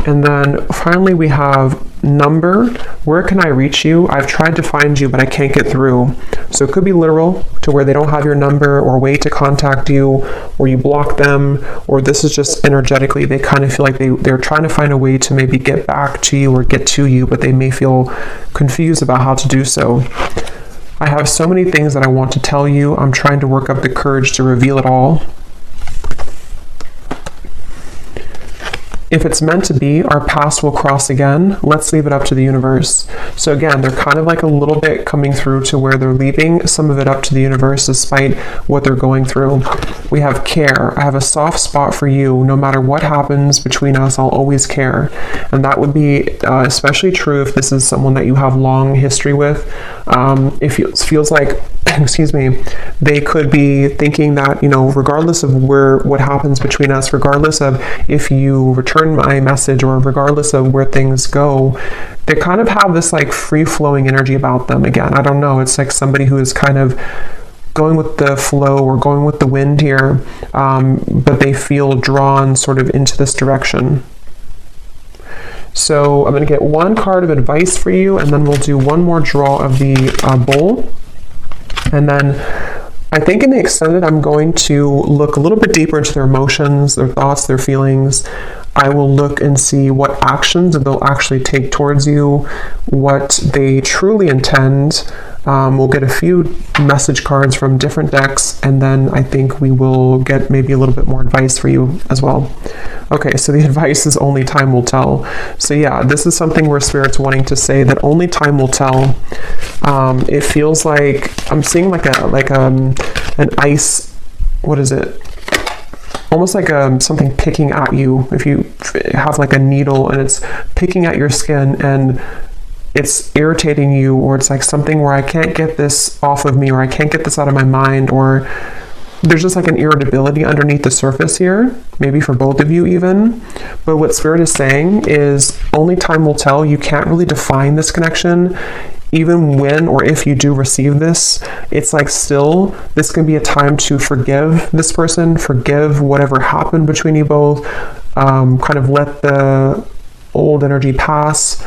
And then finally we have number. Where can I reach you? I've tried to find you, but I can't get through. So it could be literal, to where they don't have your number or way to contact you, or you block them, or this is just energetically, they kind of feel like they're trying to find a way to maybe get back to you or get to you, but they may feel confused about how to do so. I have so many things that I want to tell you. I'm trying to work up the courage to reveal it all. If it's meant to be, our paths will cross again. Let's leave it up to the universe. So again, they're kind of like a little bit coming through to where they're leaving some of it up to the universe despite what they're going through. We have care. I have a soft spot for you. No matter what happens between us, I'll always care. And that would be especially true if this is someone that you have long history with. It feels like, excuse me, they could be thinking that, regardless of what happens between us, regardless of if you return my message, or regardless of where things go, they kind of have this like free-flowing energy about them. Again, I don't know, it's like somebody who is kind of going with the flow or going with the wind here, but they feel drawn sort of into this direction. So I'm going to get one card of advice for you, and then we'll do one more draw of the bowl. And then I think in the extended, I'm going to look a little bit deeper into their emotions, their thoughts, their feelings. I will look and see what actions they'll actually take towards you, what they truly intend, We'll get a few message cards from different decks, and then I think we will get maybe a little bit more advice for you as well. Okay, so the advice is only time will tell. So yeah, this is something where Spirit's wanting to say that only time will tell. It feels like I'm seeing like an ice, what is it? Almost like something picking at you. If you have like a needle and it's picking at your skin and it's irritating you, or it's like something where I can't get this off of me, or I can't get this out of my mind, or there's just like an irritability underneath the surface here, maybe for both of you even. But what Spirit is saying is only time will tell. You can't really define this connection. Even when or if you do receive this, it's like still, this can be a time to forgive this person, forgive whatever happened between you both, kind of let the old energy pass,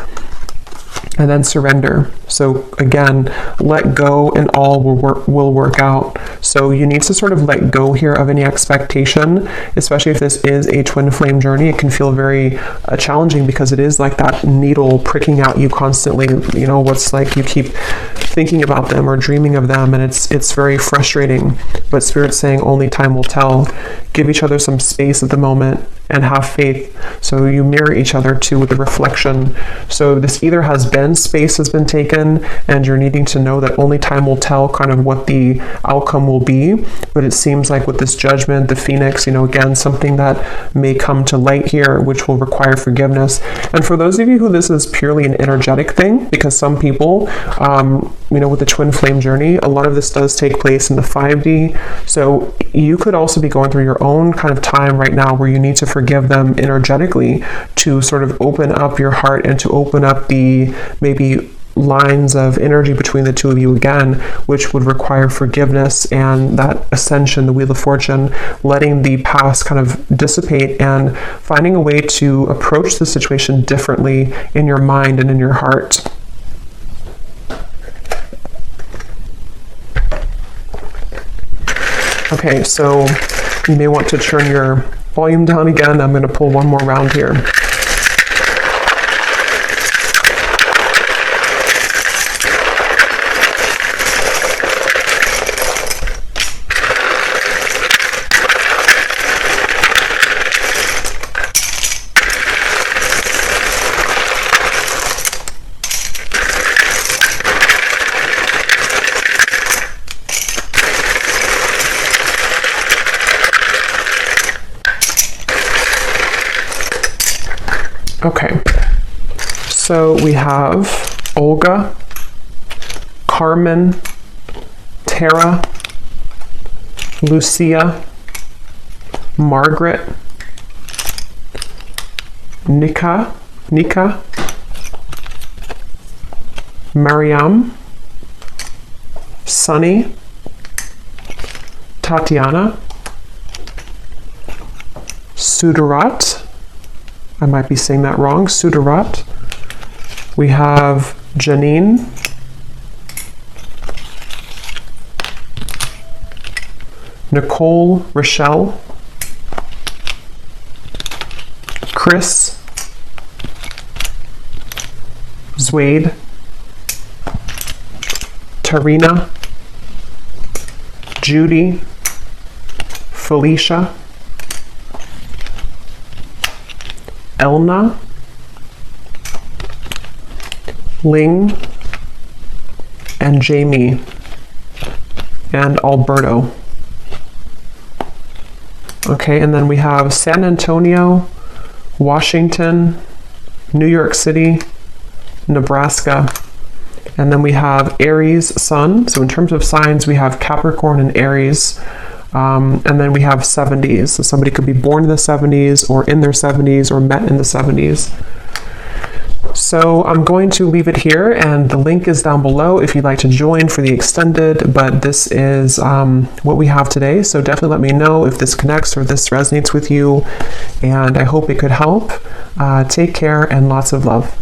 and then surrender. So again, let go and all will work out. So you need to sort of let go here of any expectation, especially if this is a twin flame journey. It can feel very challenging because it is like that needle pricking at you constantly. You know, what's like you keep thinking about them or dreaming of them, and it's very frustrating. But Spirit's saying only time will tell. Give each other some space at the moment and have faith. So you mirror each other too with the reflection. So this either has been, space has been taken, and you're needing to know that only time will tell kind of what the outcome will be. But it seems like with this judgment, the Phoenix, you know, again, something that may come to light here, which will require forgiveness. And for those of you who this is purely an energetic thing, because some people, you know, with the twin flame journey, a lot of this does take place in the 5D. So you could also be going through your own kind of time right now where you need to forgive them energetically to sort of open up your heart and to open up the maybe lines of energy between the two of you again, which would require forgiveness and that ascension, the Wheel of Fortune, letting the past kind of dissipate and finding a way to approach the situation differently in your mind and in your heart. Okay, so you may want to turn your volume down again. I'm going to pull one more round here. Okay, so we have Olga, Carmen, Tara, Lucia, Margaret, Nika, Mariam, Sunny, Tatiana, Sudarat, I might be saying that wrong, Sudarat. We have Janine, Nicole, Rochelle, Chris, Zwade, Tarina, Judy, Felicia, Elna, Ling, and Jamie, and Alberto. Okay, and then we have San Antonio, Washington, New York City, Nebraska, and then we have Aries Sun. So in terms of signs, we have Capricorn and Aries. And then we have 70s. So somebody could be born in the 70s or in their 70s or met in the 70s. So I'm going to leave it here, and the link is down below if you'd like to join for the extended, but this is what we have today. So definitely let me know if this connects or this resonates with you, and I hope it could help. Take care and lots of love.